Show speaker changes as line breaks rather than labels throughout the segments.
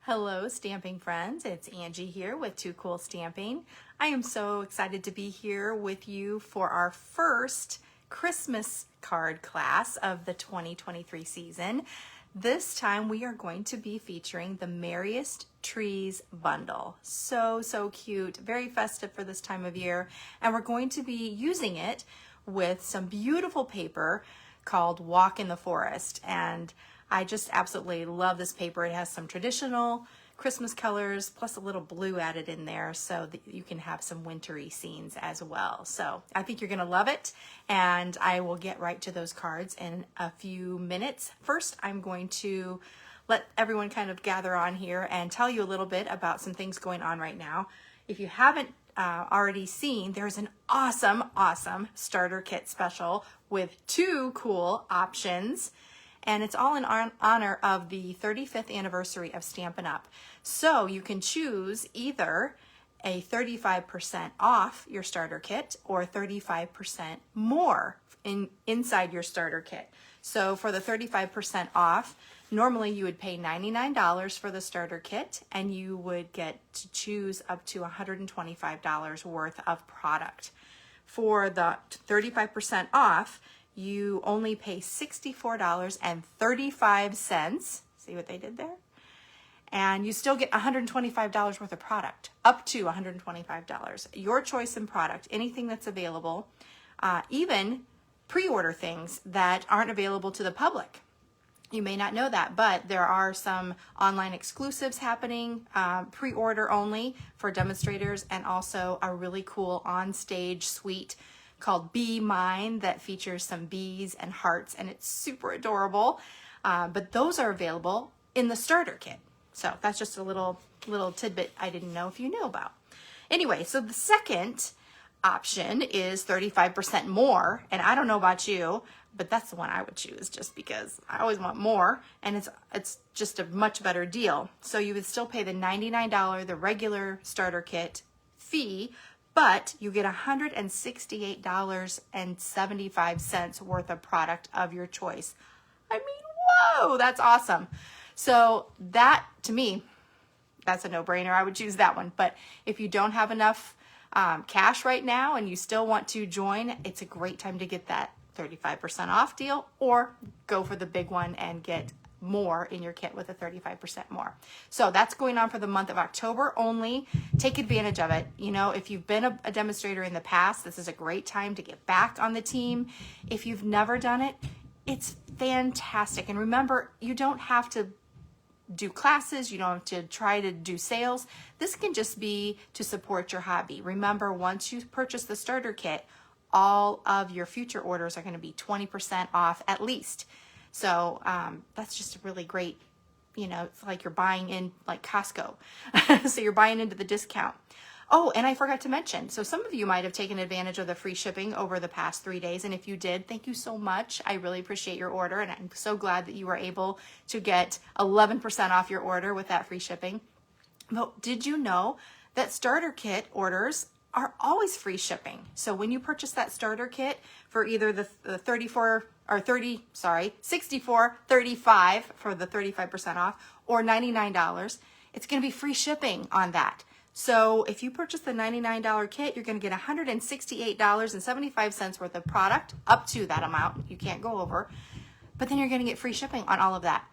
Hello stamping friends, it's Angie here with Too Cool Stamping. I am so excited to be here with you for our first Christmas card class of the 2023 season. This time we are going to be featuring the Merriest Trees bundle. So cute, very festive for this time of year, and we're going to be using it with some beautiful paper called Walk in the Forest. And I just absolutely love this paper. It has some traditional Christmas colors plus a little blue added in there so that you can have some wintry scenes as well. So I think you're going to love it, and I will get right to those cards in a few minutes. First, I'm going to let everyone kind of gather on here and tell you a little bit about some things going on right now. If you haven't already seen, there's an awesome starter kit special with 2 cool options. And it's all in honor of the 35th anniversary of Stampin Up. So you can choose either a 35% off your starter kit or 35% more inside your starter kit. So for the 35% off, normally you would pay $99 for the starter kit, and you would get to choose up to $125 worth of product. For the 35% off, you only pay $64.35. See what they did there? And you still get $125 worth of product, up to $125. Your choice in product, anything that's available, even pre-order things that aren't available to the public. You may not know that, but there are some online exclusives happening, pre-order only for demonstrators, and also a really cool on-stage suite called Be Mine that features some bees and hearts, and it's super adorable. But those are available in the starter kit. So that's just a little tidbit I didn't know if you knew about. Anyway, so the second option is 35% more, and I don't know about you, but that's the one I would choose just because I always want more, and it's just a much better deal. So you would still pay the $99, the regular starter kit fee, but you get $168.75 worth of product of your choice. I mean, whoa, that's awesome. So that, to me, that's a no-brainer. I would choose that one. But if you don't have enough cash right now and you still want to join, it's a great time to get that 35% off deal, or go for the big one and get more in your kit with a 35% more. So that's going on for the month of October only. Take advantage of it. You know, if you've been a demonstrator in the past, this is a great time to get back on the team. If you've never done it, it's fantastic. And remember, you don't have to do classes, you don't have to try to do sales. This can just be to support your hobby. Remember, once you purchase the starter kit, all of your future orders are going to be 20% off at least. So that's just a really great, you know, it's like you're buying in like Costco. So you're buying into the discount. Oh, and I forgot to mention, so some of you might have taken advantage of the free shipping over the past 3 days. And if you did, thank you so much. I really appreciate your order. And I'm so glad that you were able to get 11% off your order with that free shipping. But did you know that starter kit orders are always free shipping? So when you purchase that starter kit for either the 64.35 for the 35% off, or $99, it's going to be free shipping on that. So if you purchase the $99 kit, you're going to get $168.75 worth of product, up to that amount. You can't go over, but then you're going to get free shipping on all of that.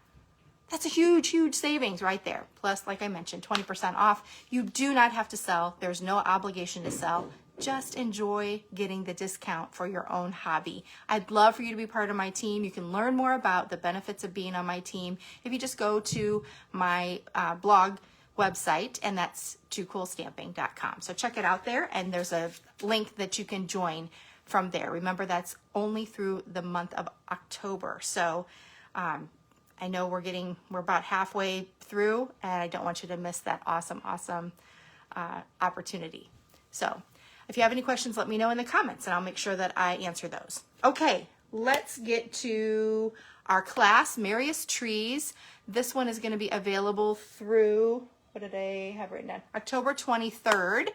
That's a huge savings right there. Plus, like I mentioned, 20% off. You do not have to sell. There's no obligation to sell. Just enjoy getting the discount for your own hobby. I'd love for you to be part of my team. You can learn more about the benefits of being on my team if you just go to my blog website, and that's toocoolstamping.com. So check it out there, and there's a link that you can join from there. Remember, that's only through the month of October. So I know we're about halfway through, and I don't want you to miss that awesome opportunity. So if you have any questions, let me know in the comments, and I'll make sure that I answer those. Okay, let's get to our class, Merriest Trees. This one is going to be available through, what did I have written down? October 23rd.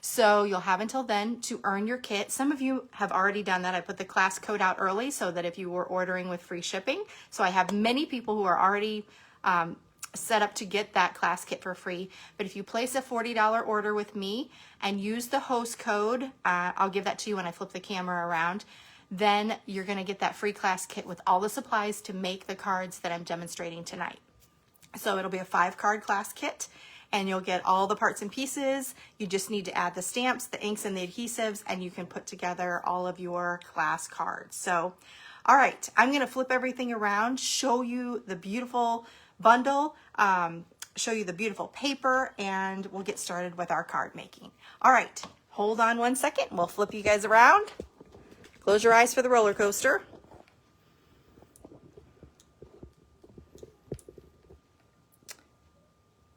So you'll have until then to earn your kit. Some of you have already done that. I put the class code out early so that if you were ordering with free shipping. So I have many people who are already set up to get that class kit for free. But if you place a $40 order with me and use the host code, I'll give that to you when I flip the camera around, then you're gonna get that free class kit with all the supplies to make the cards that I'm demonstrating tonight. So it'll be a 5-card class kit, and you'll get all the parts and pieces. You just need to add the stamps, the inks, and the adhesives, and you can put together all of your class cards. So, all right, I'm gonna flip everything around, show you the beautiful bundle, show you the beautiful paper, and we'll get started with our card making. All right, hold on one second. We'll flip you guys around. Close your eyes for the roller coaster.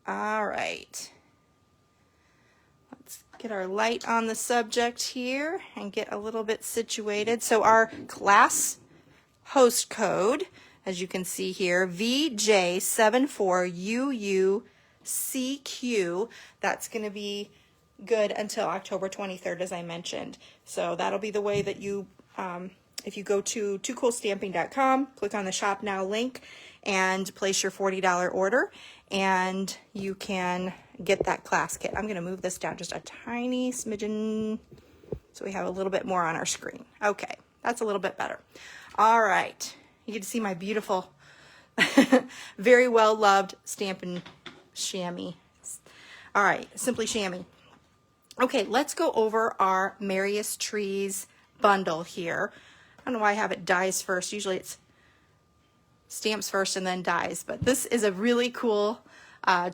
All right. Let's get our light on the subject here and get a little bit situated. So our class host code, as you can see here, VJ74UUCQ. That's going to be good until October 23rd, as I mentioned. So that'll be the way that you, if you go to toocoolstamping.com, click on the Shop Now link and place your $40 order, and you can get that class kit. I'm going to move this down just a tiny smidgen so we have a little bit more on our screen. Okay, that's a little bit better. All right, you get to see my beautiful, very well loved Stampin' chamois. All right, Simply Chamois. Okay, let's go over our Merriest Trees bundle here. I don't know why I have it dies first. Usually it's stamps first and then dies, but this is a really cool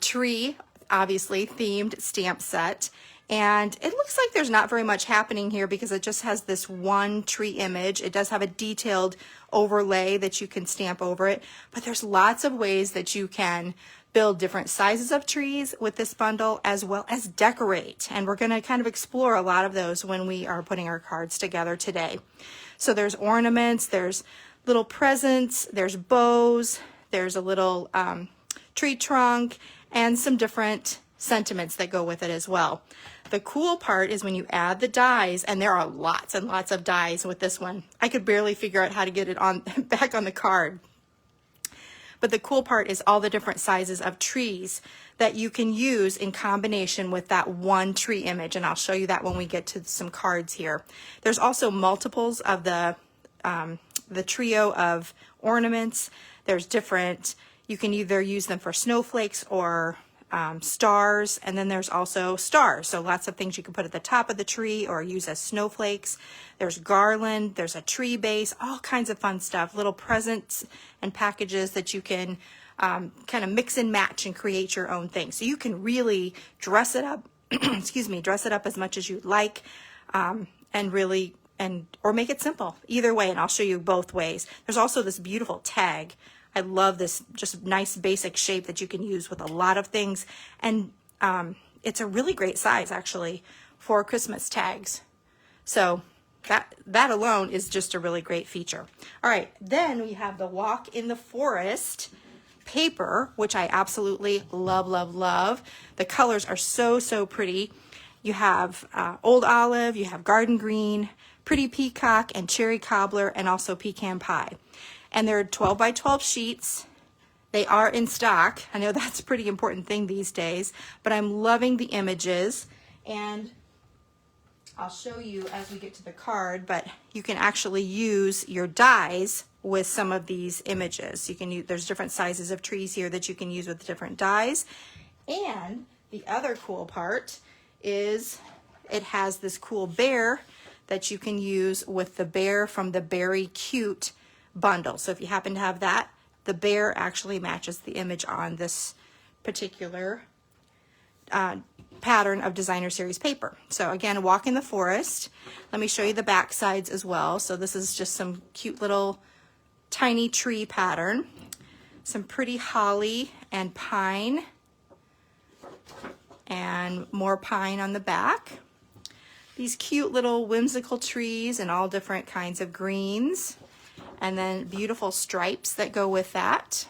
tree, obviously themed stamp set. And it looks like there's not very much happening here because it just has this one tree image. It does have a detailed overlay that you can stamp over it, but there's lots of ways that you can build different sizes of trees with this bundle, as well as decorate. And we're going to kind of explore a lot of those when we are putting our cards together today. So there's ornaments, there's little presents, there's bows, there's a little tree trunk, and some different sentiments that go with it as well. The cool part is when you add the dies, and there are lots and lots of dies with this one. I could barely figure out how to get it on back on the card. But the cool part is all the different sizes of trees that you can use in combination with that one tree image, and I'll show you that when we get to some cards here. There's also multiples of the trio of ornaments. There's different, you can either use them for snowflakes or stars, and then there's also stars. So lots of things you can put at the top of the tree or use as snowflakes. There's garland, there's a tree base, all kinds of fun stuff, little presents and packages that you can kind of mix and match and create your own thing. So you can really dress it up, excuse me, dress it up as much as you'd like, and really, or make it simple, either way, and I'll show you both ways. There's also this beautiful tag. I love this just nice basic shape that you can use with a lot of things, and it's a really great size actually for Christmas tags. So that alone is just a really great feature. All right, then we have the Walk in the Forest paper, which I absolutely love, love, love. The colors are so, so pretty. You have Old Olive, you have Garden Green, Pretty Peacock, and Cherry Cobbler, and also Pecan Pie. And they're 12 by 12 sheets. They are in stock. I know that's a pretty important thing these days, but I'm loving the images. And I'll show you as we get to the card, but you can actually use your dies with some of these images. You can use, there's different sizes of trees here that you can use with different dies. And the other cool part is it has this cool bear that you can use with the bear from the Berry Cute bundle. So if you happen to have that, the bear actually matches the image on this particular pattern of Designer Series paper. So again, Walk in the Forest. Let me show you the back sides as well. So this is just some cute little tiny tree pattern, some pretty holly and pine, and more pine on the back. These cute little whimsical trees and all different kinds of greens, and then beautiful stripes that go with that.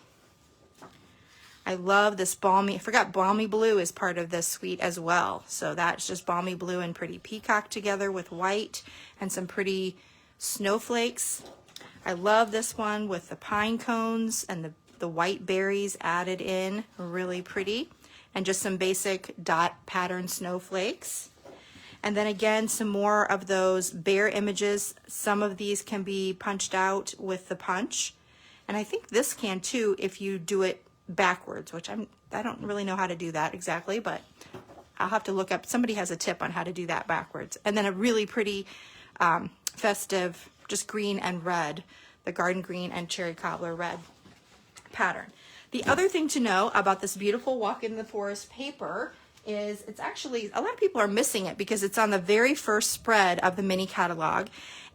I love this balmy, I forgot balmy blue is part of this suite as well. So that's just balmy blue and Pretty Peacock together with white and some pretty snowflakes. I love this one with the pine cones and the the white berries added in, really pretty. And just some basic dot pattern snowflakes. And then again, some more of those bear images. Some of these can be punched out with the punch. And I think this can too if you do it backwards, which I don't really know how to do that exactly, but I'll have to look up. Somebody has a tip on how to do that backwards. And then a really pretty festive, just green and red, the garden green and cherry cobbler red pattern. The other thing to know about this beautiful Walk in the Forest paper is it's actually, a lot of people are missing it because it's on the very first spread of the mini catalog,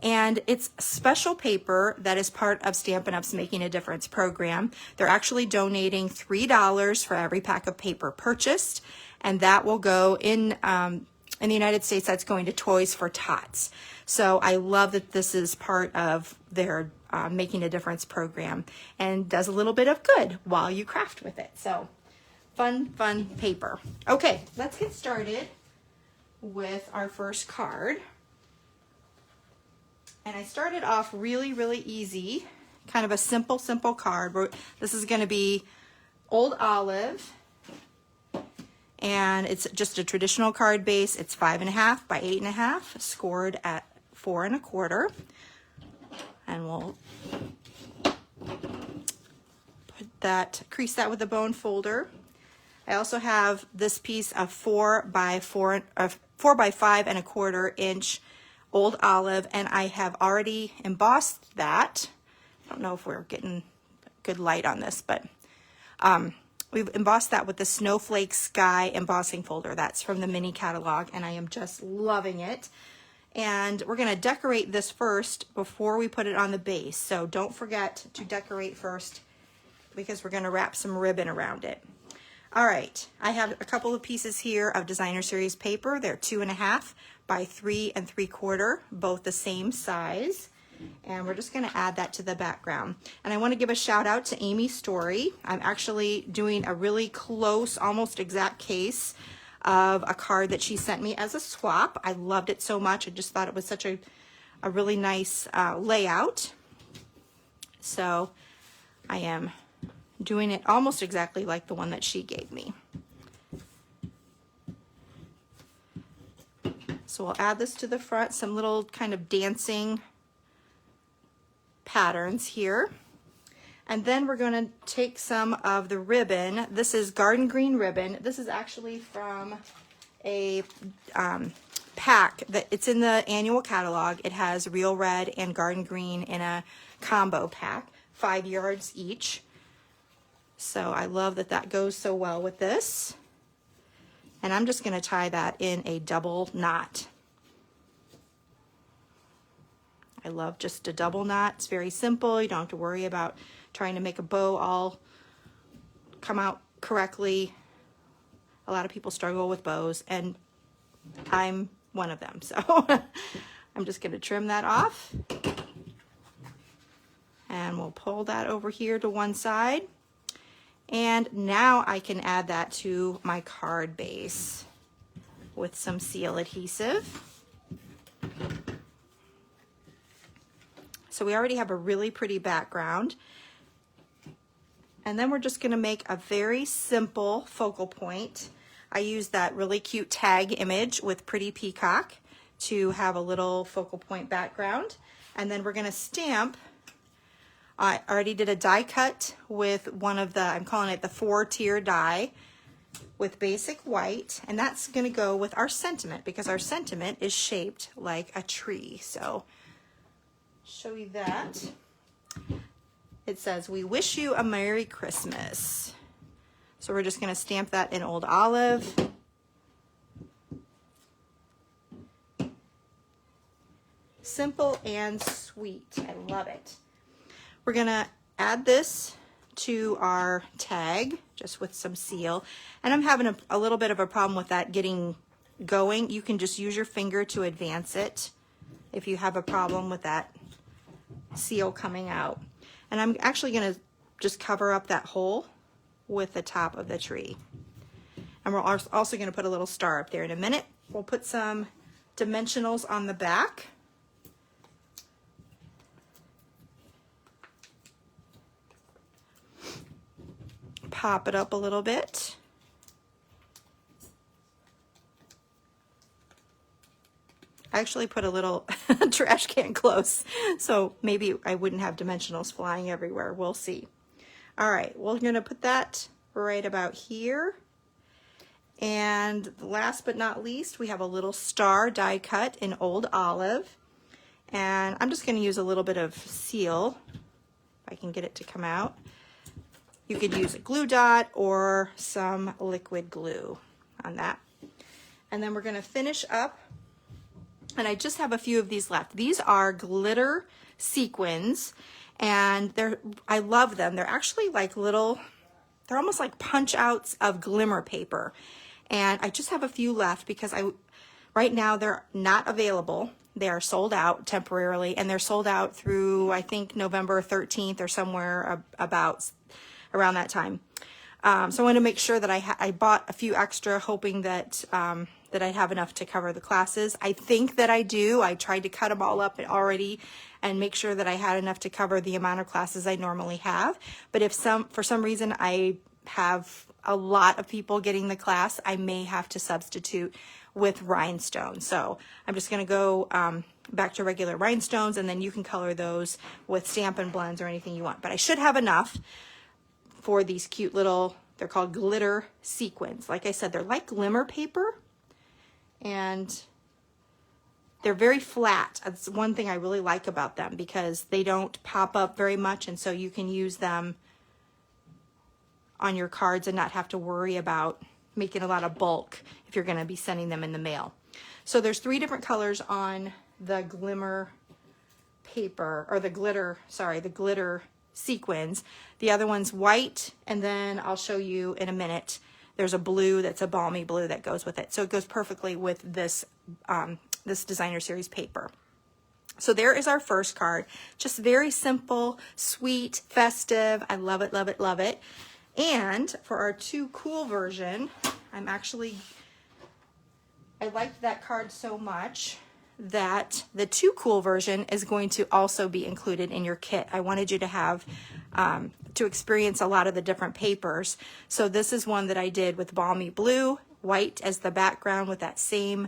and it's special paper that is part of Stampin' Up's Making a Difference program. They're actually donating $3 for every pack of paper purchased, and that will go in the United States, that's going to Toys for Tots. So I love that this is part of their Making a Difference program and does a little bit of good while you craft with it. So fun paper. Okay, let's get started with our first card. And I started off really easy, kind of a simple card. This is going to be Old Olive, and it's just a traditional card base. It's 5.5 by 8.5, scored at 4 1/4. And we'll crease that with a bone folder. I also have this piece of 4 by 5 1/4 inch Old Olive, and I have already embossed that. I don't know if we're getting good light on this, but we've embossed that with the Snowflake Sky embossing folder. That's from the mini catalog, and I am just loving it. And we're going to decorate this first before we put it on the base. So don't forget to decorate first because we're going to wrap some ribbon around it. All right, I have a couple of pieces here of Designer Series paper. They're 2.5 by 3 3/4, both the same size. And we're just going to add that to the background. And I want to give a shout out to Amy Story. I'm actually doing a really close, almost exact case of a card that she sent me as a swap. I loved it so much. I just thought it was such a really nice layout. So I am doing it almost exactly like the one that she gave me. So we'll add this to the front, some little kind of dancing patterns here. And then we're going to take some of the ribbon. This is garden green ribbon. This is actually from a pack that it's in the annual catalog. It has real red and garden green in a combo pack, 5 yards each. So I love that that goes so well with this. And I'm just going to tie that in a double knot. I love just a double knot. It's very simple. You don't have to worry about trying to make a bow all come out correctly. A lot of people struggle with bows, and I'm one of them. So I'm just going to trim that off. And we'll pull that over here to one side. And now I can add that to my card base with some seal adhesive. So we already have a really pretty background. And then we're just going to make a very simple focal point. I use that really cute tag image with Pretty Peacock to have a little focal point background. And then we're going to stamp. I already did a die cut with one of the, I'm calling it the 4-tier die with basic white. And that's going to go with our sentiment because our sentiment is shaped like a tree. So show you that. It says, "We wish you a Merry Christmas." So we're just going to stamp that in Old Olive. Simple and sweet. I love it. We're going to add this to our tag just with some seal. And I'm having a little bit of a problem with that getting going. You can just use your finger to advance it if you have a problem with that seal coming out. And I'm actually going to just cover up that hole with the top of the tree. And we're also going to put a little star up there in a minute. We'll put some dimensionals on the back. pop it up a little bit. I actually put a little trash can close, so maybe I wouldn't have dimensionals flying everywhere. We'll see. All right, we're gonna put that right about here. And last but not least, we have a little star die cut in Old Olive. And I'm just gonna use a little bit of seal, if I can get it to come out. You could use a glue dot or some liquid glue on that. And then we're gonna finish up. And I just have a few of these left. These are glitter sequins, and I love them. They're actually like little, they're almost like punch outs of glimmer paper. And I just have a few left because right now they're not available. They are sold out temporarily, and they're sold out through, I think, November 13th or somewhere about around that time. So I want to make sure that I bought a few extra, hoping that that I'd have enough to cover the classes. I think that I do. I tried to cut them all up already and make sure that I had enough to cover the amount of classes I normally have. But if for some reason I have a lot of people getting the class, I may have to substitute with rhinestones. So I'm just going to go back to regular rhinestones, and then you can color those with Stampin' Blends or anything you want. But I should have enough for these cute little, they're called glitter sequins. Like I said, they're like glimmer paper, and they're very flat. That's one thing I really like about them, because they don't pop up very much, and so you can use them on your cards and not have to worry about making a lot of bulk if you're going to be sending them in the mail. So there's 3 different colors on the glimmer paper, or the glitter sequins. The other one's white, and then I'll show you in a minute, there's a blue that's a balmy blue that goes with it. So it goes perfectly with this, this designer series paper. So there is our first card. Just very simple, sweet, festive. I love it, love it, love it. And for our Too Cool version, I liked that card so much that the Too Cool version is going to also be included in your kit. I wanted you to have, to experience a lot of the different papers. So this is one that I did with balmy blue, white as the background with that same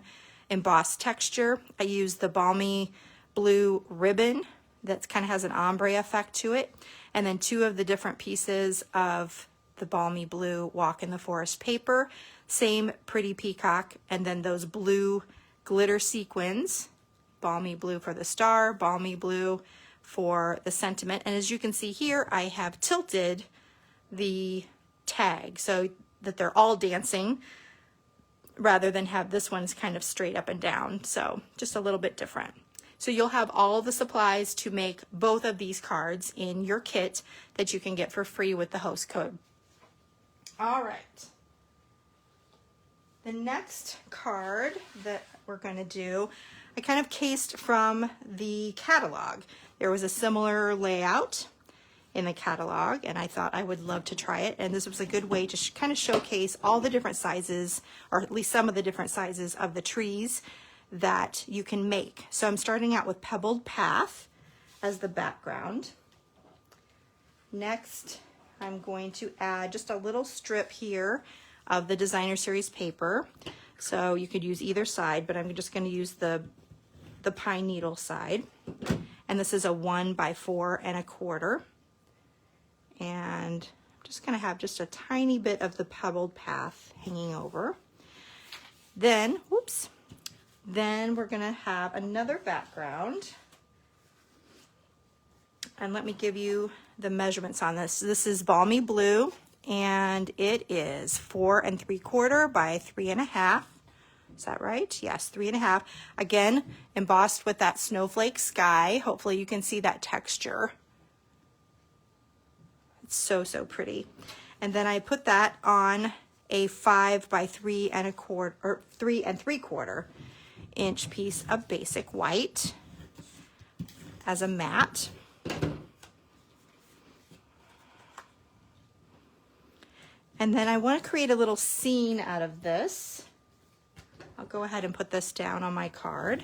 embossed texture. I used the balmy blue ribbon that kind of has an ombre effect to it. And then 2 of the different pieces of the balmy blue Walk in the Forest paper, same pretty peacock, and then those blue glitter sequins, balmy blue for the star, balmy blue for the sentiment. And as you can see here, I have tilted the tag so that they're all dancing rather than have this one's kind of straight up and down. So just a little bit different. So you'll have all the supplies to make both of these cards in your kit that you can get for free with the host code. All right. The next card that we're going to do, I kind of cased from the catalog. There was a similar layout in the catalog, and I thought I would love to try it. And this was a good way to kind of showcase all the different sizes, or at least some of the different sizes of the trees that you can make. So I'm starting out with Pebbled Path as the background. Next, I'm going to add just a little strip here of the designer series paper. So you could use either side, but I'm just going to use the pine needle side. And this is a 1 by 4 1/4. And I'm just going to have just a tiny bit of the Pebbled Path hanging over. Then, whoops. Then we're going to have another background. And let me give you the measurements on this. This is Balmy Blue, and it is 4 3/4 by 3 1/2. Is that right? Yes, 3 1/2. Again, embossed with that snowflake sky. Hopefully you can see that texture. It's so, so pretty. And then I put that on a 5 by 3 1/4 or 3 3/4 inch piece of basic white as a mat. And then I want to create a little scene out of this. I'll go ahead and put this down on my card.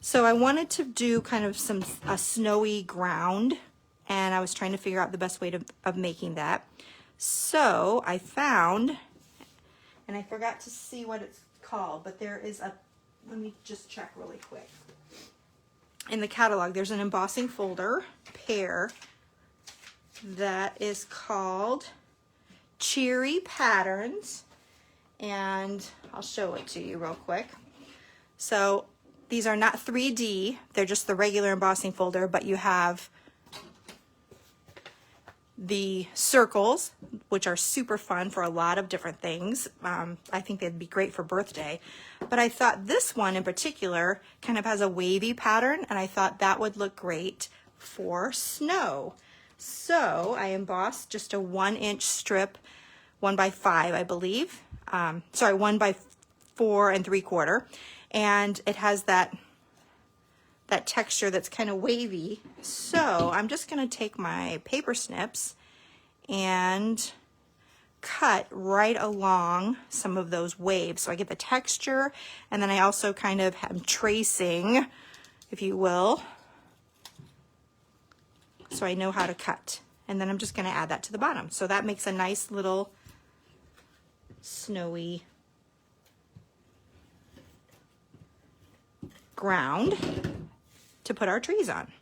So I wanted to do kind of a snowy ground, and I was trying to figure out the best way of making that. So I found, and I forgot to see what it's called, but there is a, let me just check really quick. In the catalog, there's an embossing folder pair that is called Cheery Patterns, and I'll show it to you real quick. So these are not 3D, they're just the regular embossing folder, but you have the circles, which are super fun for a lot of different things. I think they'd be great for birthday. But I thought this one in particular kind of has a wavy pattern, and I thought that would look great for snow. So I embossed just a 1-inch strip, 1 by 5, I believe. Sorry, 1 by 4 3/4. And it has that texture that's kind of wavy. So I'm just going to take my paper snips and cut right along some of those waves so I get the texture, and then I also kind of am tracing, if you will, so I know how to cut. And then I'm just going to add that to the bottom. So that makes a nice little snowy ground to put our trees on.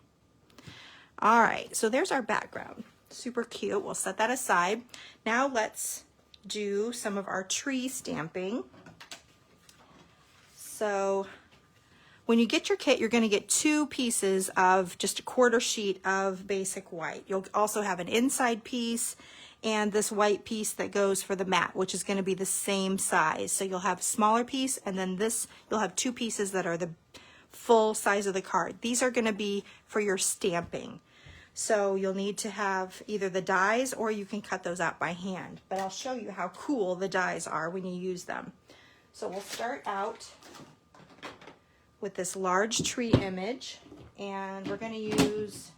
All right, so there's our background. Super cute. We'll set that aside. Now let's do some of our tree stamping. So when you get your kit, you're going to get 2 pieces of just a 1/4 sheet of basic white. You'll also have an inside piece and this white piece that goes for the mat, which is going to be the same size. So you'll have a smaller piece, and then this, you'll have 2 pieces that are the full size of the card. These are going to be for your stamping. So you'll need to have either the dies, or you can cut those out by hand. But I'll show you how cool the dies are when you use them. So we'll start out with this large tree image, and we're going to use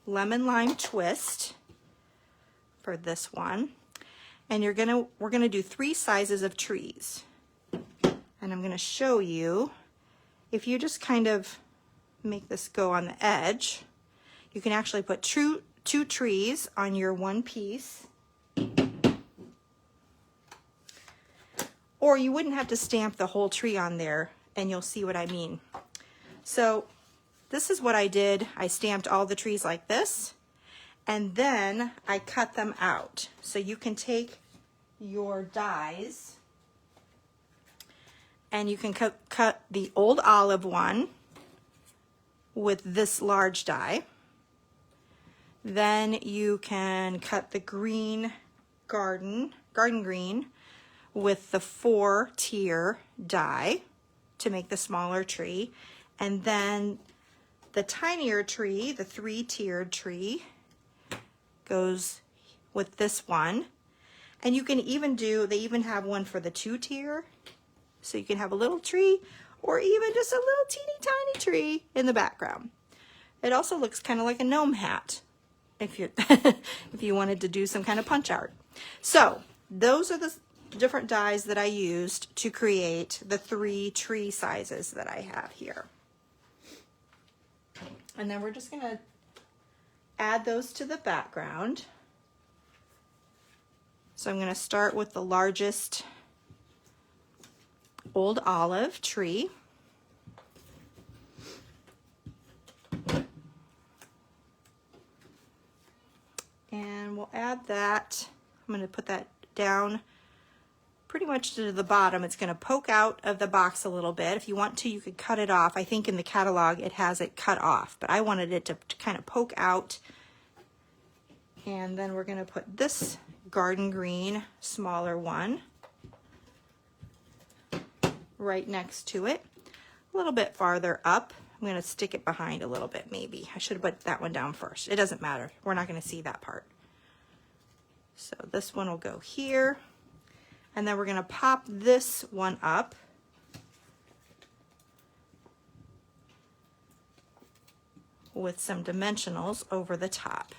Lemon Lime Twist for this one. And we're going to do 3 sizes of trees. And I'm going to show you, if you just kind of make this go on the edge, you can actually put 2 trees on your 1 piece. Or you wouldn't have to stamp the whole tree on there, and you'll see what I mean. So this is what I did. I stamped all the trees like this, and then I cut them out. So you can take your dies, and you can cut the old olive one with this large die. Then you can cut the green garden green with the 4-tier die to make the smaller tree. And then the tinier tree, the 3-tiered tree, goes with this one. And you can even do, they even have one for the 2-tier. So you can have a little tree, or even just a little teeny tiny tree in the background. It also looks kind of like a gnome hat if you if you wanted to do some kind of punch art. So those are the different dies that I used to create the 3 tree sizes that I have here. And then we're just going to add those to the background. So I'm going to start with the largest old olive tree. And we'll add that. I'm going to put that down pretty much to the bottom. It's going to poke out of the box a little bit. If you want to, you could cut it off. I think in the catalog it has it cut off, but I wanted it to kind of poke out. And then we're going to put this garden green, smaller one, right next to it, a little bit farther up. I'm going to stick it behind a little bit maybe. I should have put that one down first. It doesn't matter. We're not going to see that part. So this one will go here. And then we're going to pop this one up. With some dimensionals over the top.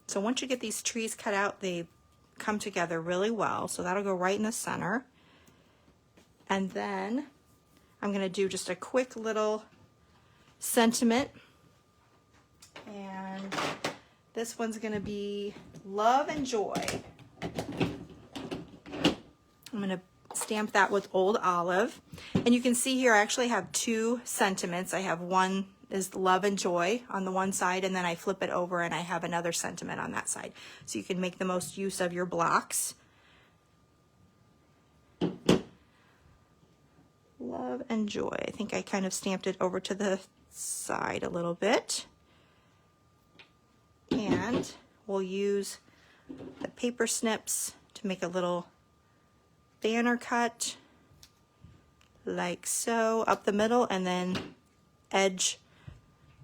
So once you get these trees cut out, they come together really well. So that'll go right in the center. And then I'm going to do just a quick little sentiment. And This one's gonna be Love and Joy. I'm gonna stamp that with Old Olive. And you can see here I actually have two sentiments. I have one is Love and Joy on the one side, and then I flip it over and I have another sentiment on that side. So you can make the most use of your blocks. Love and Joy. I think I kind of stamped it over to the side a little bit. And we'll use the paper snips to make a little banner cut like so up the middle, and then edge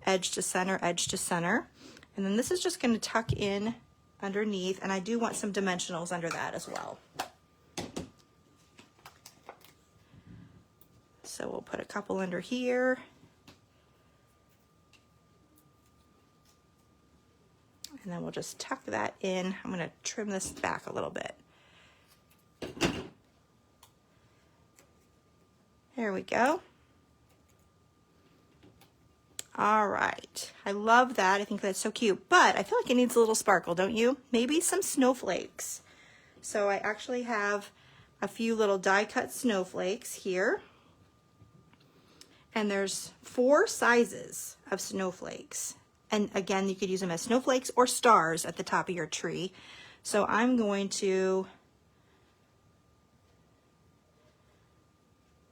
to center, edge to center. And then this is just going to tuck in underneath, and I do want some dimensionals under that as well. So we'll put a couple under here. And then we'll just tuck that in. I'm going to trim this back a little bit. There we go. All right. I love that. I think that's so cute, but I feel like it needs a little sparkle, don't you? Maybe some snowflakes. So I actually have a few little die cut snowflakes here. And there's 4 sizes of snowflakes. And again, you could use them as snowflakes or stars at the top of your tree. So I'm going to,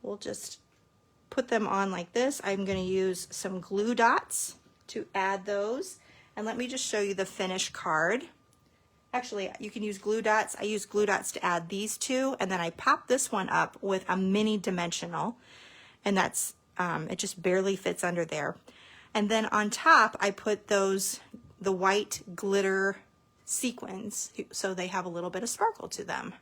we'll just put them on like this. I'm going to use some glue dots to add those. And let me just show you the finished card. Actually, you can use glue dots. I use glue dots to add these two, and then I pop this one up with a mini dimensional, and that's, it just barely fits under there. And then on top, I put the white glitter sequins, so they have a little bit of sparkle to them.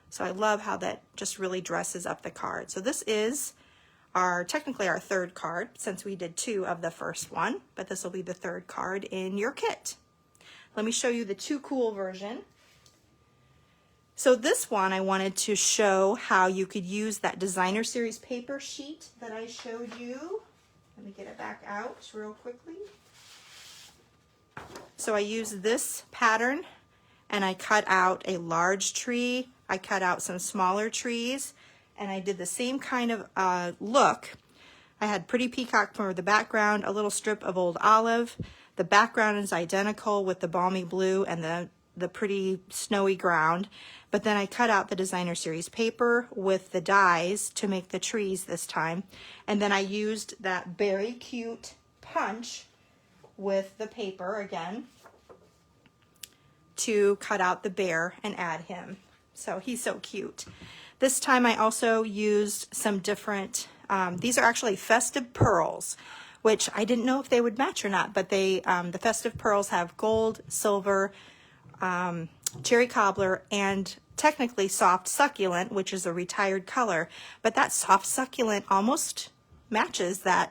So I love how that just really dresses up the card. So this is technically our 3rd card, since we did 2 of the first one, but this will be the 3rd card in your kit. Let me show you the Too Cool version. So this one, I wanted to show how you could use that designer series paper sheet that I showed you. Let me get it back out real quickly. So I used this pattern, and I cut out a large tree. I cut out some smaller trees, and I did the same kind of look. I had Pretty Peacock for the background, a little strip of Old Olive. The background is identical with the Balmy blue and the pretty snowy ground. But then I cut out the designer series paper with the dies to make the trees this time. And then I used that very cute punch with the paper again to cut out the bear and add him. So he's so cute. This time I also used some different, these are actually Festive Pearls, which I didn't know if they would match or not, but they, the Festive Pearls have gold, silver, cherry cobbler, and technically soft succulent, which is a retired color, but that soft succulent almost matches that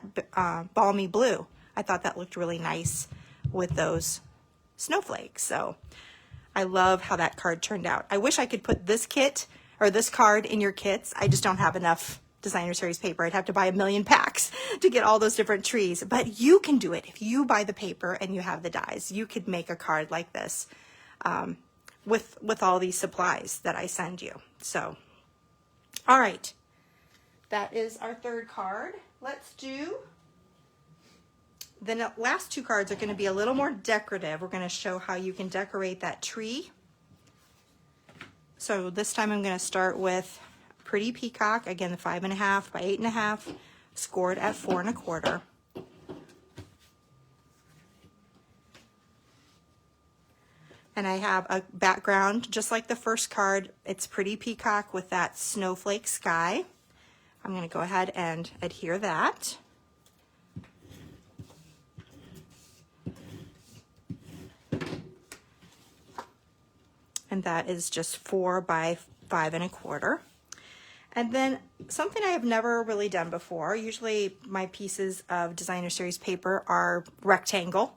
balmy blue. I thought that looked really nice with those snowflakes. So I love how that card turned out. I wish I could put this kit or this card in your kits. I just don't have enough designer series paper. I'd have to buy a million packs to get all those different trees, but you can do it. If you buy the paper and you have the dies, you could make a card like this with all these supplies that I send you. So, all right, that is our 3rd card. Let's do, the last 2 cards are going to be a little more decorative. We're going to show how you can decorate that tree. So this time I'm going to start with Pretty Peacock, again, the 5.5 by 8.5, scored at 4 1/4. And I have a background, just like the first card. It's Pretty Peacock with that snowflake sky. I'm going to go ahead and adhere that. And that is just 4 by 5 1/4. And then something I have never really done before, usually my pieces of designer series paper are rectangle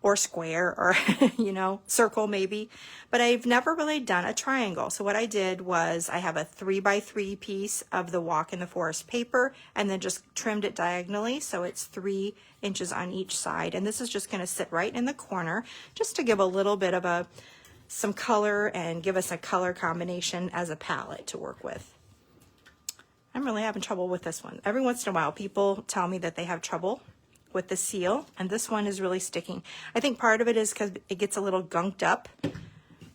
or square, or, you know, circle maybe. But I've never really done a triangle. So what I did was I have a 3x3 piece of the Walk in the Forest paper, and then just trimmed it diagonally. So it's 3 inches on each side. And this is just going to sit right in the corner, just to give a little bit of some color and give us a color combination as a palette to work with. I'm really having trouble with this one. Every once in a while, people tell me that they have trouble with the seal, and this one is really sticking. I think part of it is because it gets a little gunked up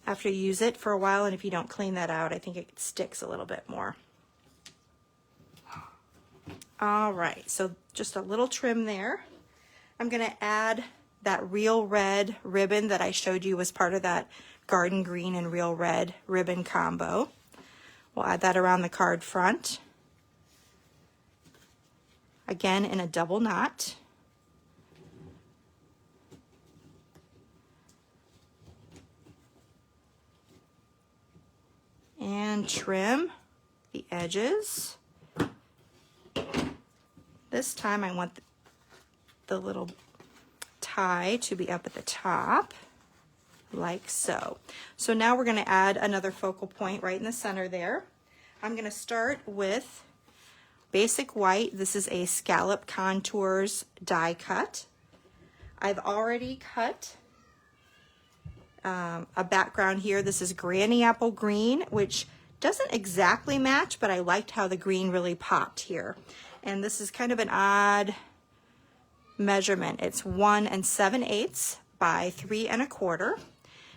after you use it for a while, and if you don't clean that out, I think it sticks a little bit more. All right, so just a little trim there. I'm gonna add that real red ribbon that I showed you was part of that garden green and real red ribbon combo. We'll add that around the card front. Again, in a double knot. And trim the edges. This time I want the little tie to be up at the top, like so. So now we're going to add another focal point right in the center there. I'm going to start with basic white. This is a Scallop Contours die cut. I've already cut a background here. This is Granny Apple Green, which doesn't exactly match, but I liked how the green really popped here. And this is kind of an odd measurement. It's 1 7/8 by 3 1/4.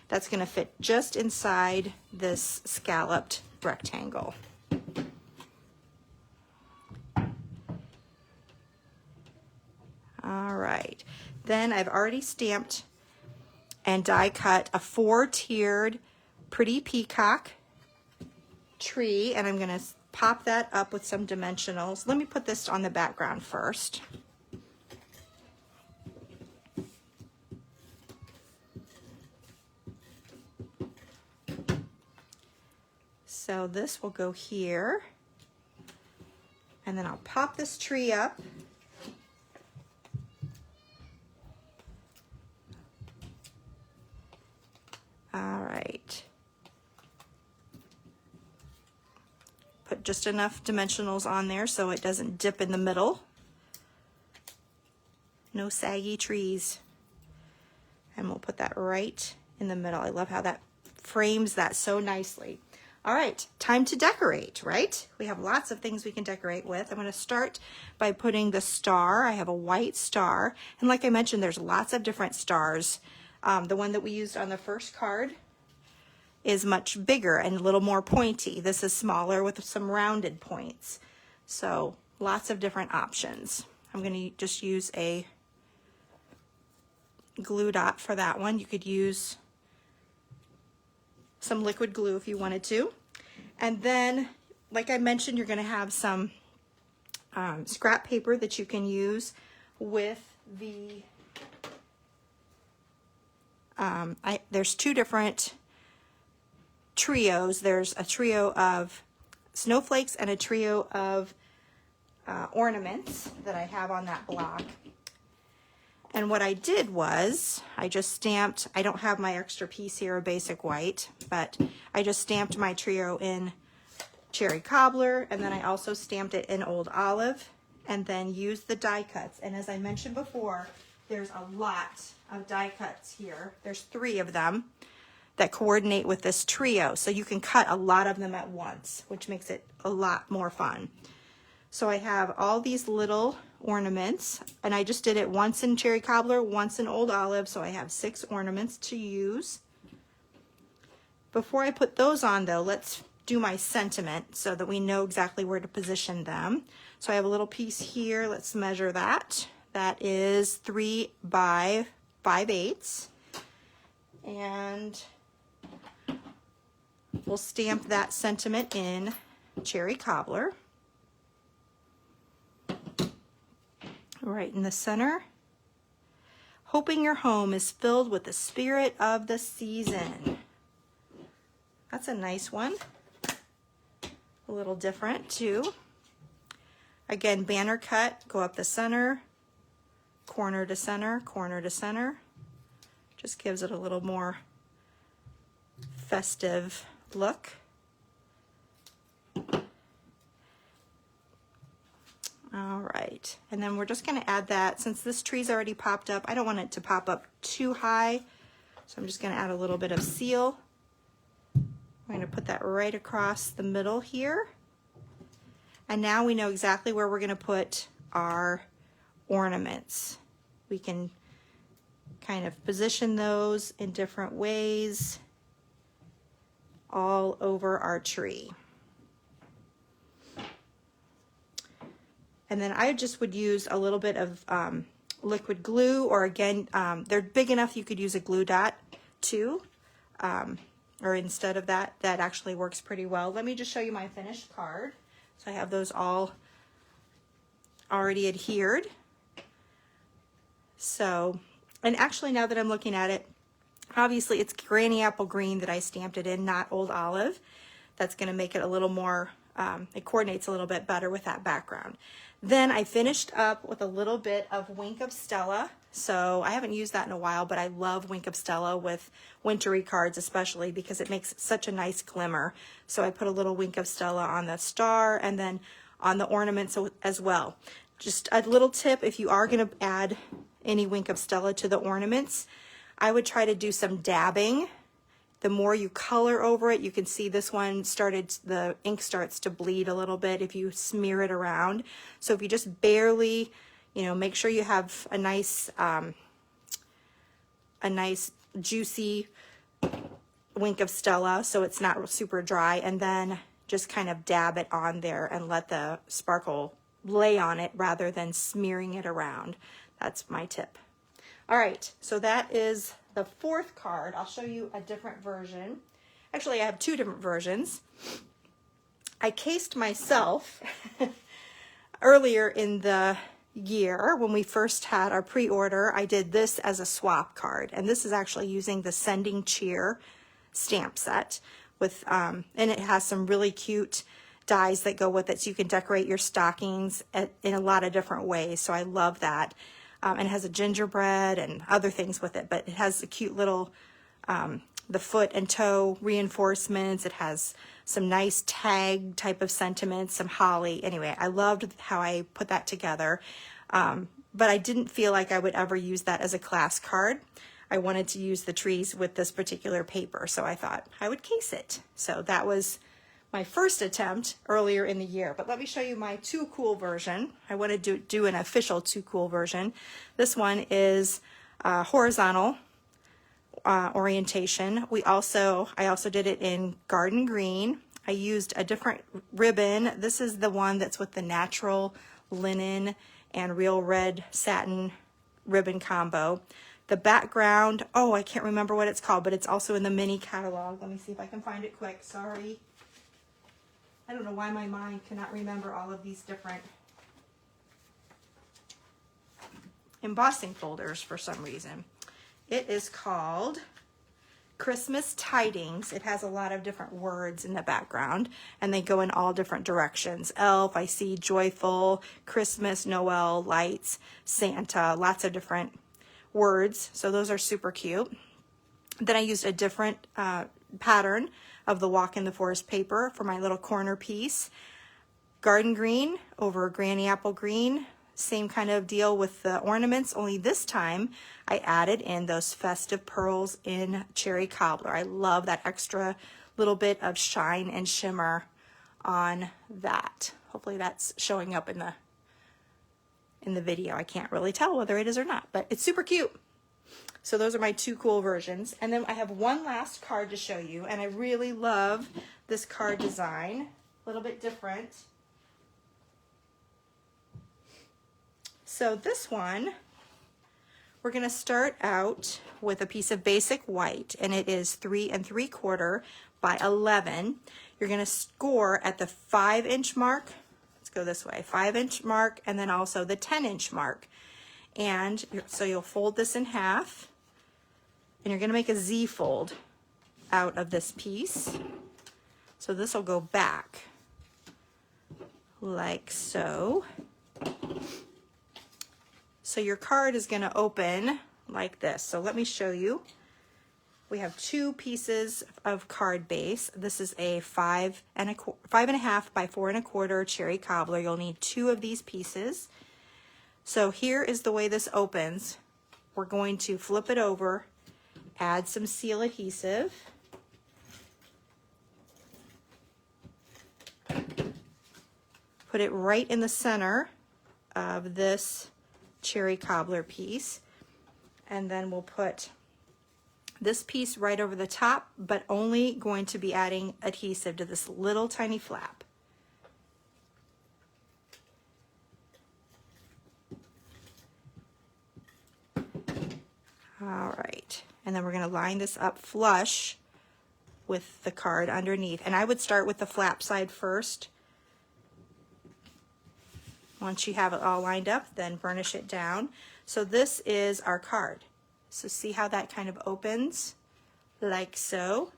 That's going to fit just inside this scalloped rectangle. All right, then I've already stamped and die cut a 4-tiered pretty peacock tree, and I'm going to pop that up with some dimensionals. Let me put this on the background first. So this will go here, and then I'll pop this tree up. All right. Put just enough dimensionals on there so it doesn't dip in the middle. No saggy trees. And we'll put that right in the middle. I love how that frames that so nicely. All right, time to decorate, right? We have lots of things we can decorate with. I'm going to start by putting the star. I have a white star, and like I mentioned, there's lots of different stars. The one that we used on the first card is much bigger and a little more pointy. This is smaller with some rounded points. So lots of different options. I'm going to just use a glue dot for that one. You could use some liquid glue if you wanted to. And then, like I mentioned, you're going to have some scrap paper that you can use with the there's 2 different trios. There's a trio of snowflakes and a trio of ornaments that I have on that block. And what I did was I just stamped, I don't have my extra piece here of basic white, but I just stamped my trio in cherry cobbler, and then I also stamped it in old olive, and then used the die cuts. And as I mentioned before, there's a lot of die cuts here. There's 3 of them that coordinate with this trio, so you can cut a lot of them at once, which makes it a lot more fun. So I have all these little ornaments, and I just did it once in cherry cobbler, once in old olive, so I have 6 ornaments to use. Before I put those on though, let's do my sentiment so that we know exactly where to position them. So I have a little piece here, let's measure that. That is 3 by 5/8, and we'll stamp that sentiment in cherry cobbler. Right in the center. Hoping your home is filled with the spirit of the season. That's a nice one. A little different too. Again, banner cut, go up the center, corner to center, corner to center. Just gives it a little more festive look. All right, and then we're just going to add that. Since this tree's already popped up, I don't want it to pop up too high, so I'm just going to add a little bit of seal. I'm going to put that right across the middle here. And now we know exactly where we're going to put our ornaments. We can kind of position those in different ways all over our tree. And then I just would use a little bit of liquid glue, or again, they're big enough you could use a glue dot too, or instead of that, that actually works pretty well. Let me just show you my finished card. So I have those all already adhered. So, and actually now that I'm looking at it, obviously it's Granny Apple Green that I stamped it in, not Old Olive. That's going to make it a little more, it coordinates a little bit better with that background. Then I finished up with a little bit of Wink of Stella. So I haven't used that in a while, but I love Wink of Stella with wintry cards, especially because it makes such a nice glimmer. So I put a little Wink of Stella on the star and then on the ornaments as well. Just a little tip, if you are going to add any Wink of Stella to the ornaments, I would try to do some dabbing. The more you color over it, you can see this one the ink starts to bleed a little bit if you smear it around. So if you just barely, you know, make sure you have a nice juicy Wink of Stella so it's not super dry, and then just kind of dab it on there and let the sparkle lay on it rather than smearing it around. That's my tip. All right, so that is the fourth card. I'll show you a different version. Actually, I have two different versions. I cased myself earlier in the year when we first had our pre-order. I did this as a swap card, and this is actually using the Sending Cheer stamp set with, and it has some really cute dies that go with it, so you can decorate your stockings in a lot of different ways. So I love that. And it has a gingerbread and other things with it, but it has a cute little, the foot and toe reinforcements. It has some nice tag type of sentiments, some holly. Anyway, I loved how I put that together, but I didn't feel like I would ever use that as a class card. I wanted to use the trees with this particular paper, so I thought I would case it. So that was my first attempt earlier in the year, but let me show you my Too Cool version. I want to do an official Too Cool version. This one is horizontal orientation. I also did it in garden green. I used a different ribbon. This is the one that's with the natural linen and real red satin ribbon combo. The background, oh, I can't remember what it's called, but it's also in the mini catalog. Let me see if I can find it quick. Sorry. I don't know why my mind cannot remember all of these different embossing folders for some reason. It is called Christmas Tidings. It has a lot of different words in the background, and they go in all different directions. Elf, I see joyful, Christmas, Noel, lights, Santa, lots of different words. So those are super cute. Then I used a different pattern of the Walk in the Forest paper for my little corner piece. Garden green over Granny Apple Green. Same kind of deal with the ornaments, only this time I added in those Festive Pearls in Cherry Cobbler. I love that extra little bit of shine and shimmer on that. Hopefully that's showing up in the video. I can't really tell whether it is or not, but it's super cute. So those are my Too Cool versions. And then I have one last card to show you, and I really love this card design. A little bit different. So this one, we're going to start out with a piece of basic white, and it is 3 3/4 by 11. You're going to score at the 5-inch mark. Let's go this way, 5-inch mark, and then also the 10-inch mark. And so you'll fold this in half, and you're going to make a Z fold out of this piece. So this will go back like so. So your card is going to open like this. So let me show you. We have 2 pieces of card base. This is a 5.5 by 4 1/4 cherry cobbler. You'll need 2 of these pieces. So here is the way this opens. We're going to flip it over, add some seal adhesive. Put it right in the center of this cherry cobbler piece. And then we'll put this piece right over the top, but only going to be adding adhesive to this little tiny flap. All right, and then we're going to line this up flush with the card underneath. And I would start with the flap side first. Once you have it all lined up, then burnish it down. So this is our card. So see how that kind of opens, like so.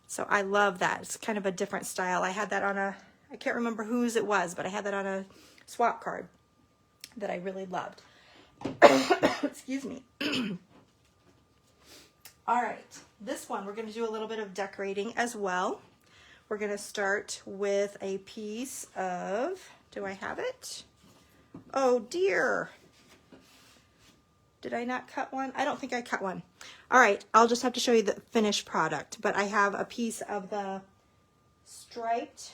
So I love that. It's kind of a different style. I had that on a, I can't remember whose it was, but I had that on a swap card that I really loved. Excuse me. All right, this one, we're going to do a little bit of decorating as well. We're going to start with a piece of, do I have it? Oh dear. Did I not cut one? I don't think I cut one. All right, I'll just have to show you the finished product, but I have a piece of the striped,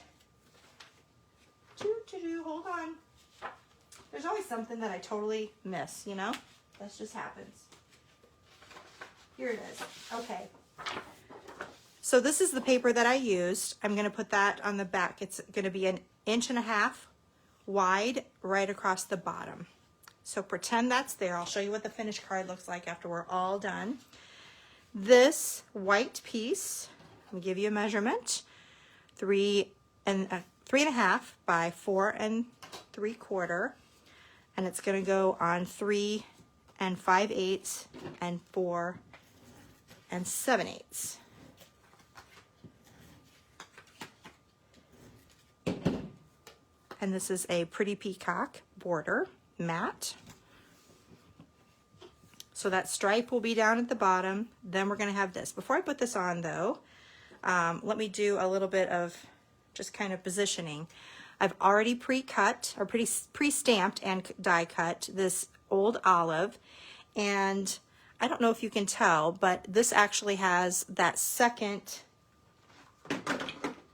hold on. There's always something that I totally miss, you know? That just happens. Here it is, okay. So this is the paper that I used. I'm gonna put that on the back. It's gonna be 1.5 inches wide right across the bottom. So pretend that's there. I'll show you what the finished card looks like after we're all done. This white piece, I'll give you a measurement, 3.5 by 4 3/4, and it's going to go on 3 5/8 and 4 7/8. And this is a pretty peacock border, matte. So that stripe will be down at the bottom. Then we're going to have this. Before I put this on though, let me do a little bit of just kind of positioning. I've already pre-cut or pre-stamped and die cut this old olive, and I don't know if you can tell, but this actually has that second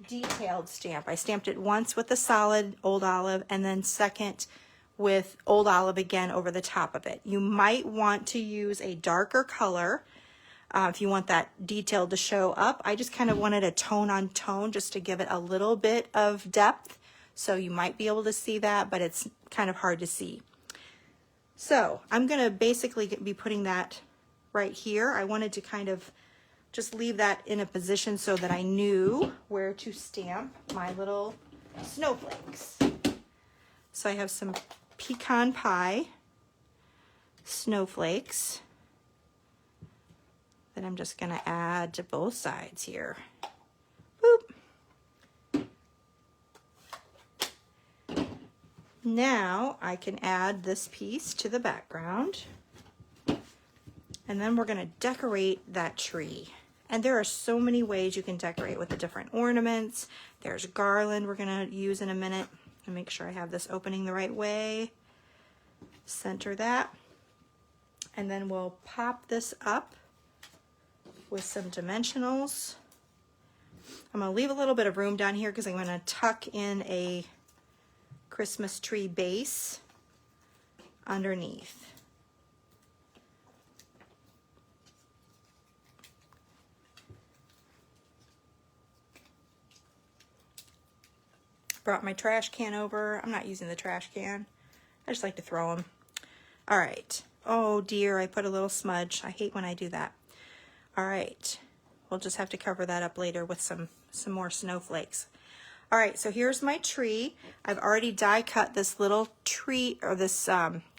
detailed stamp. I stamped it once with the solid old olive and then second with old olive again over the top of it. You might want to use a darker color if you want that detail to show up. I just kind of wanted a tone on tone just to give it a little bit of depth. So you might be able to see that, but it's kind of hard to see. So I'm going to basically be putting that right here. I wanted to kind of just leave that in a position so that I knew where to stamp my little snowflakes. So I have some pecan pie snowflakes that I'm just going to add to both sides here. Boop. Now I can add this piece to the background, and then we're going to decorate that tree. And there are so many ways you can decorate with the different ornaments. There's garland we're going to use in a minute. And make sure I have this opening the right way. Center that. And then we'll pop this up with some dimensionals. I'm going to leave a little bit of room down here because I'm going to tuck in a Christmas tree base underneath. Brought my trash can over. I'm not using the trash can. I just like to throw them. All right. Oh dear, I put a little smudge. I hate when I do that. All right. We'll just have to cover that up later with some more snowflakes. All right, so here's my tree. I've already die cut this little tree, or this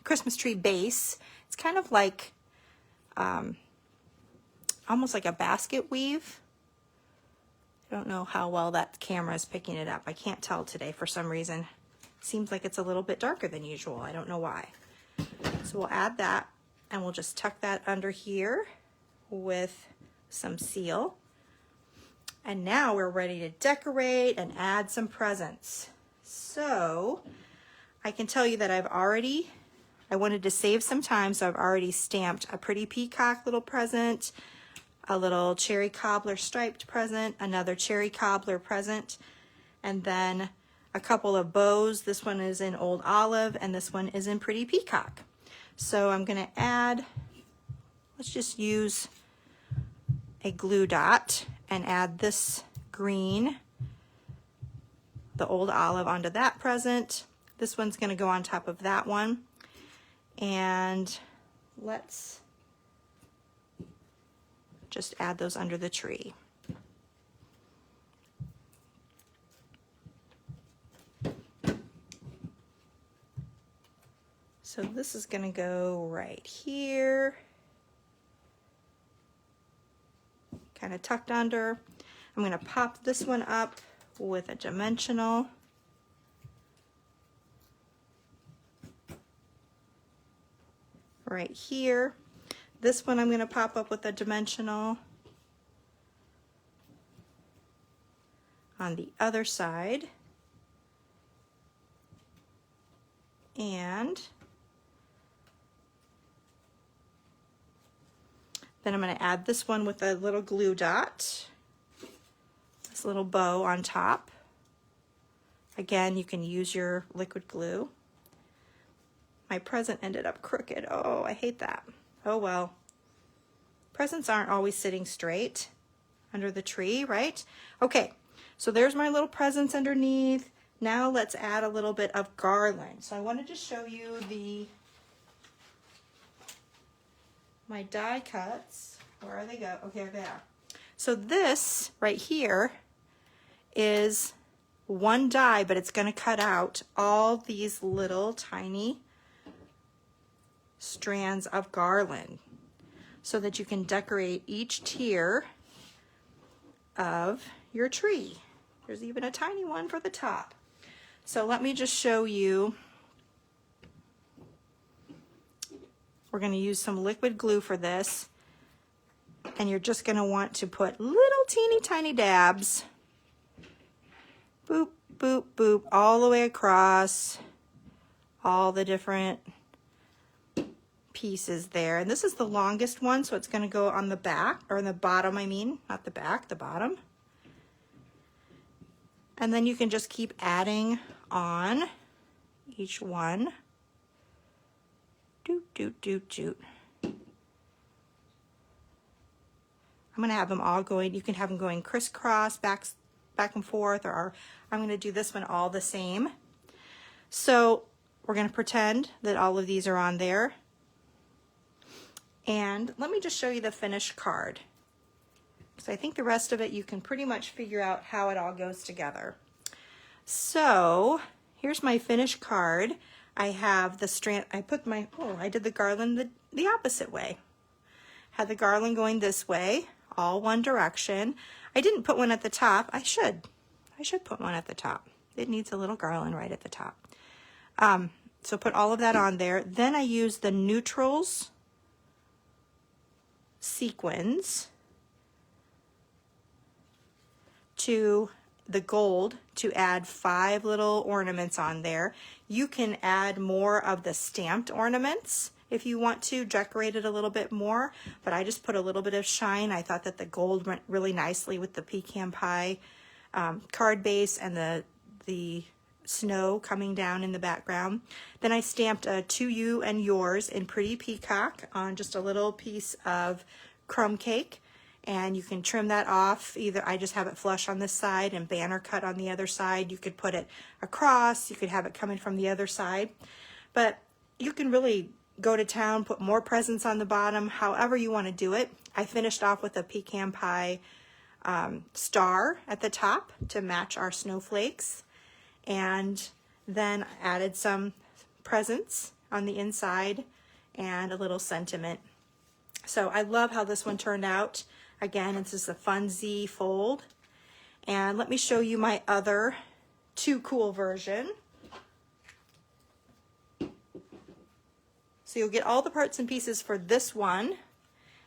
Christmas tree base. It's kind of like, almost like a basket weave. I don't know how well that camera is picking it up. I can't tell today for some reason. Seems like it's a little bit darker than usual. I don't know why. So we'll add that, and we'll just tuck that under here with some seal. And now we're ready to decorate and add some presents. So I can tell you that I wanted to save some time, so I've already stamped a pretty peacock little present, a little cherry cobbler striped present, another cherry cobbler present, and then a couple of bows. This one is in Old Olive and this one is in Pretty Peacock. So I'm going to add, let's just use a glue dot and add this green, the Old Olive, onto that present. This one's going to go on top of that one. And let's just add those under the tree. So this is going to go right here, kind of tucked under. I'm going to pop this one up with a dimensional. Right here. This one I'm going to pop up with a dimensional on the other side. And then I'm going to add this one with a little glue dot, this little bow on top. Again, you can use your liquid glue. My present ended up crooked. Oh, I hate that. Oh well. Presents aren't always sitting straight under the tree, right? Okay, so there's my little presents underneath. Now let's add a little bit of garland. So I wanted to show you my die cuts. Where are they go? Okay, there they are. So this right here is one die, but it's going to cut out all these little tiny strands of garland so that you can decorate each tier of your tree. There's even a tiny one for the top. So let me just show you. We're going to use some liquid glue for this, and you're just going to want to put little teeny tiny dabs, boop, boop, boop, all the way across all the different pieces there. And this is the longest one, so it's going to go on the back, or the bottom, I mean, not the back, the bottom. And then you can just keep adding on each one. Doot, doot, doot, doot. I'm going to have them all going, you can have them going crisscross, back and forth, or I'm going to do this one all the same. So we're going to pretend that all of these are on there. And let me just show you the finished card, because I think the rest of it you can pretty much figure out how it all goes together. So here's my finished card. I have the strand, I did the garland the opposite way. Had the garland going this way, all one direction. I didn't put one at the top. I should put one at the top. It needs a little garland right at the top. So put all of that on there. Then I use the neutrals sequins to the gold to add 5 little ornaments on there. You can add more of the stamped ornaments if you want to decorate it a little bit more, but I just put a little bit of shine. I thought that the gold went really nicely with the pecan pie card base and the snow coming down in the background. Then I stamped a To You and Yours in Pretty Peacock on just a little piece of crumb cake, and you can trim that off. Either I just have it flush on this side and banner cut on the other side. You could put it across, you could have it coming from the other side, but you can really go to town, put more presents on the bottom, however you want to do it. I finished off with a pecan pie star at the top to match our snowflakes, and then added some presents on the inside and a little sentiment. So I love how this one turned out. Again, it's just a fun Z fold. And let me show you my other Too Cool version. So you'll get all the parts and pieces for this one.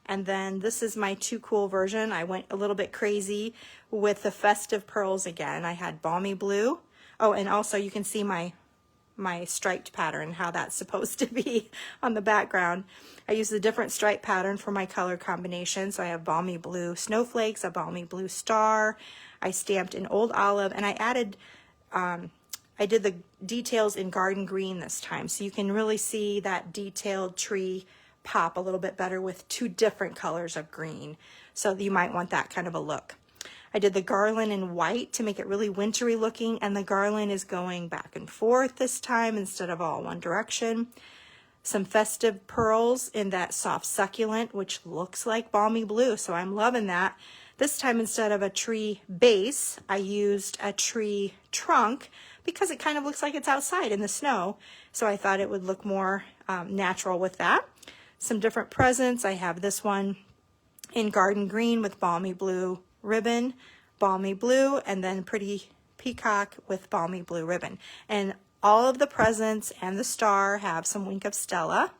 And then this is my Too Cool version. I went a little bit crazy with the Festive Pearls again. I had Balmy Blue. Oh, and also you can see my striped pattern, how that's supposed to be on the background. I used a different stripe pattern for my color combination. So I have Balmy Blue Snowflakes, a Balmy Blue Star. I stamped in Old Olive, and I added, I did the details in Garden Green this time. So you can really see that detailed tree pop a little bit better with two different colors of green. So you might want that kind of a look. I did the garland in white to make it really wintry looking, and the garland is going back and forth this time instead of all one direction. Some Festive Pearls in that soft succulent, which looks like Balmy Blue, so I'm loving that. This time, instead of a tree base, I used a tree trunk because it kind of looks like it's outside in the snow, so I thought it would look more natural with that. Some different presents. I have this one in Garden Green with Balmy Blue ribbon, Balmy Blue, and then Pretty Peacock with Balmy Blue ribbon. And all of the presents and the star have some Wink of Stella.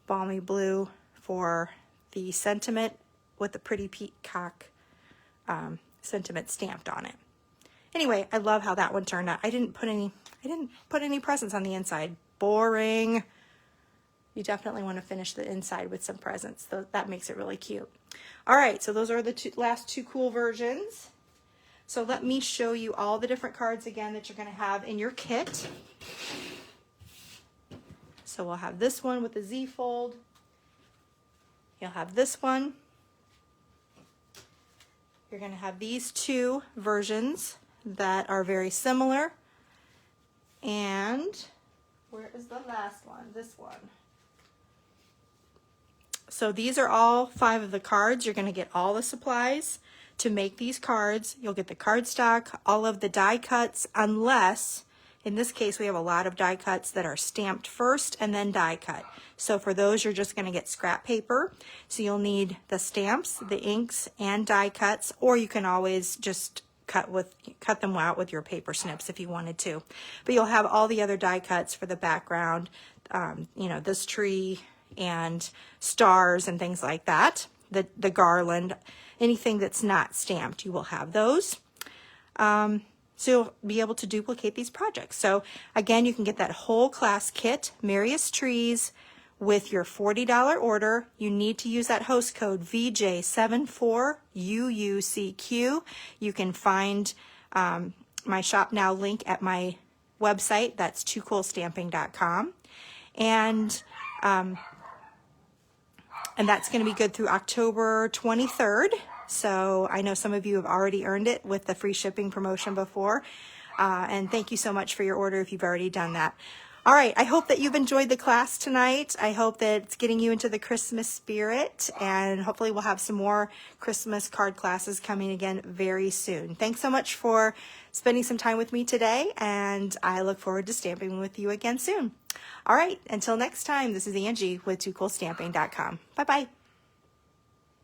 Balmy Blue for the sentiment with the Pretty Peacock sentiment stamped on it. Anyway, I love how that one turned out. I didn't put any presents on the inside. Boring. You definitely want to finish the inside with some presents. That makes it really cute. All right, so those are the last two cool versions. So let me show you all the different cards again that you're going to have in your kit. So we'll have this one with the Z fold. You'll have this one. You're going to have these two versions that are very similar. And where is the last one? This one. So these are all 5 of the cards. You're going to get all the supplies to make these cards. You'll get the cardstock, all of the die cuts, unless, in this case, we have a lot of die cuts that are stamped first and then die cut. So for those, you're just going to get scrap paper. So you'll need the stamps, the inks, and die cuts, or you can always just cut them out with your paper snips if you wanted to. But you'll have all the other die cuts for the background, you know, this tree, and stars and things like that, the garland, anything that's not stamped, you will have those. So you'll be able to duplicate these projects. So again, you can get that whole class kit, Merriest Trees, with your $40 order. You need to use that host code VJ74UUCQ. You can find my Shop Now link at my website. That's toocoolstamping.com. And that's going to be good through October 23rd. So I know some of you have already earned it with the free shipping promotion before. And thank you so much for your order if you've already done that. All right, I hope that you've enjoyed the class tonight. I hope that it's getting you into the Christmas spirit, and hopefully we'll have some more Christmas card classes coming again very soon. Thanks so much for spending some time with me today, and I look forward to stamping with you again soon. All right, until next time, this is Angie with toocoolstamping.com. Bye-bye.